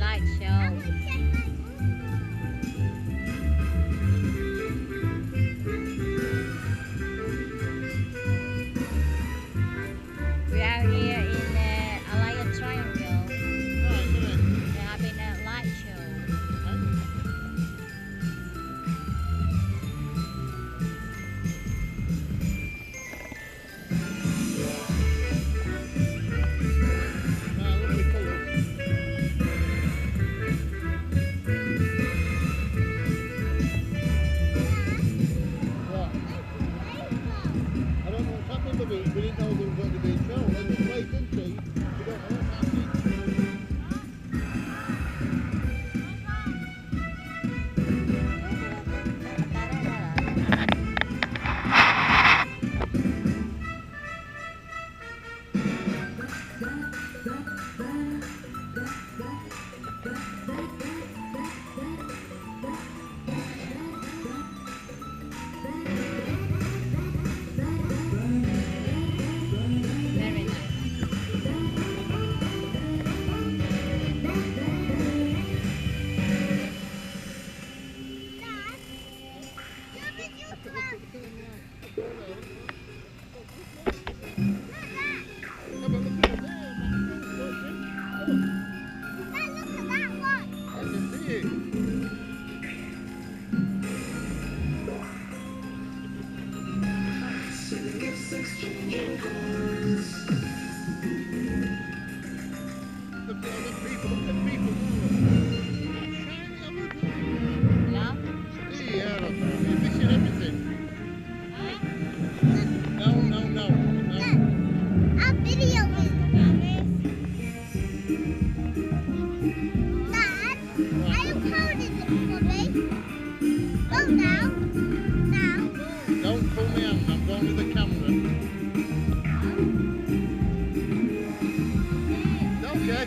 light show. We are here in Ayala Triangle. They're having a light show. We didn't know there was going to be a show. I just wait and see. We don't know what's happening. Very nice. Yeah? I'm videoing. Dad, are you holding it for me? Oh, now. Now. Don't pull me out, I'm going with the camera. Okay.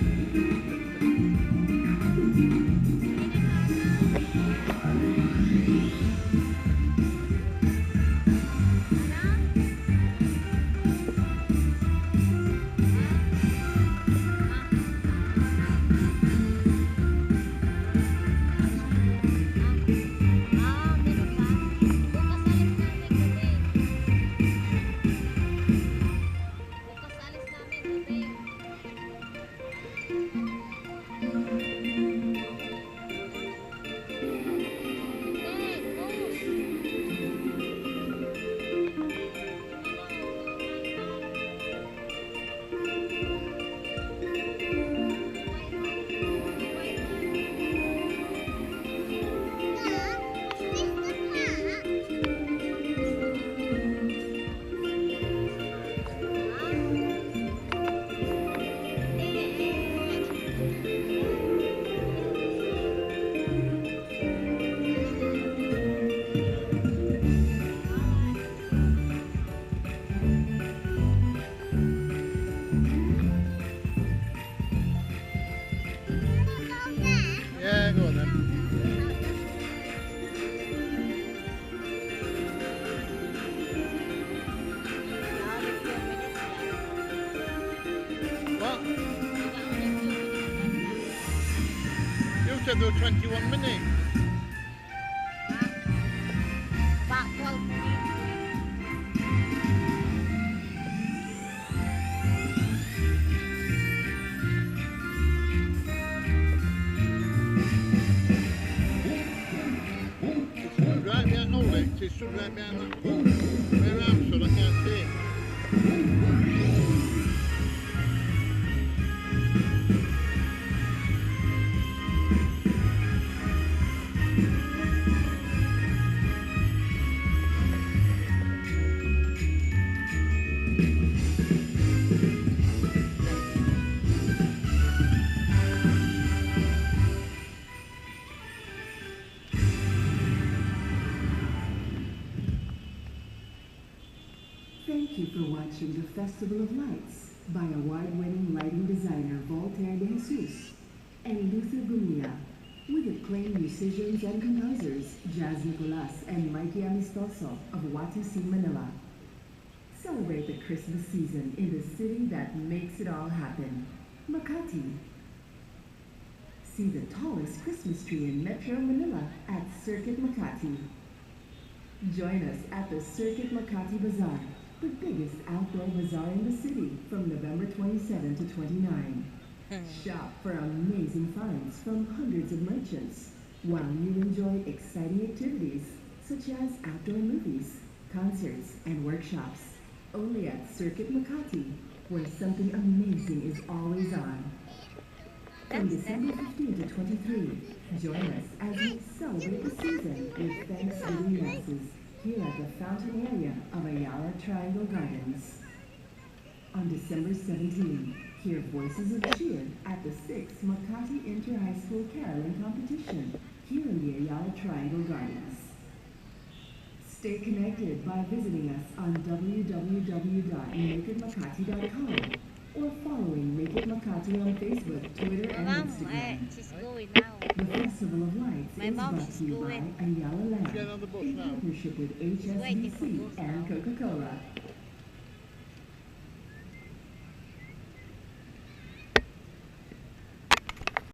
Yeah, go on then. What? You said there were 21 minutes. About 12 minutes. Right behind, hold it, it stood right behind that pole. Where I'm stood, I can't see it. Thank you for watching the Festival of Lights by award-winning lighting designer Voltaire de Jesus and Luther Gumia, with acclaimed musicians and composers Jazz Nicolas and Mikey Amistoso of Watusi, Manila. Celebrate the Christmas season in the city that makes it all happen, Makati. See the tallest Christmas tree in Metro Manila at Circuit Makati. Join us at the Circuit Makati Bazaar, the biggest outdoor bazaar in the city from November 27 to 29. Shop for amazing finds from hundreds of merchants, while you enjoy exciting activities such as outdoor movies, concerts, and workshops. Only at Circuit Makati, where something amazing is always on. From December 15 to 23, join us as we celebrate the season with Thanksgiving masses here at the fountain area of Ayala Triangle Gardens. On December 17, hear voices of cheer at the 6th Makati Inter-High School Caroling Competition here in the Ayala Triangle Gardens. Stay connected by visiting us on www.makeitmakati.com or following Make It Makati on Facebook, Twitter, and Mom, Instagram. she's going now. The Festival of Lights My is mom brought is to you by going. Ayala Get on Land the bus in now. partnership with waiting for HSBC bus and now. Coca-Cola.